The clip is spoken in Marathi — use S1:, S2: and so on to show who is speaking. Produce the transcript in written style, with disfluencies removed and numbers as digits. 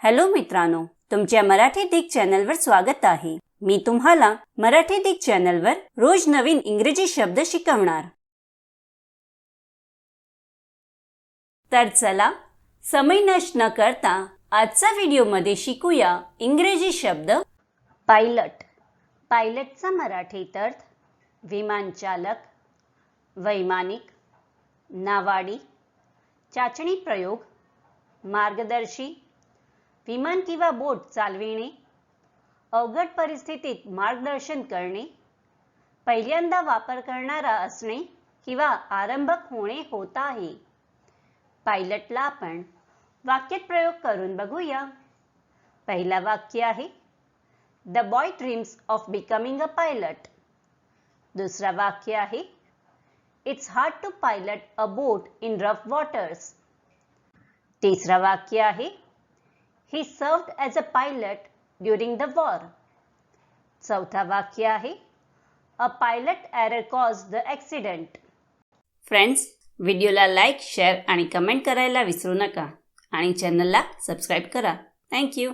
S1: हॅलो मित्रांनो, तुमच्या मराठी दिग चॅनलवर स्वागत आहे। मी तुम्हाला मराठी दिग चॅनलवर रोज नवीन इंग्रजी शब्द शिकवणार। तर चला समय नष्ट न करता आजच्या व्हिडिओमध्ये शिकूया इंग्रजी शब्द पायलट। पायलटचा मराठीत अर्थ विमान चालक, वैमानिक, नावाडी, चाचणी प्रयोग, मार्गदर्शी, विमान किंवा बोट चालविणे, अवघड परिस्थितीत मार्गदर्शन करणे, पहिल्यांदा वापर करणारा असणे किंवा आरंभक होणे होत आहे। पायलटला आपण वाक्यात प्रयोग करून बघूया। पहिला वाक्य आहे the boy dreams of becoming a pilot. दुसरा वाक्य आहे it's hard to pilot a boat in rough waters. तिसरा वाक्य आहे He served as a pilot during the war. चौथा वाक्य आहे A pilot error caused the accident. Friends, व्हिडिओला लाईक, शेअर आणि कमेंट करायला विसरू नका आणि चॅनलला सबस्क्राइब करा। Thank you.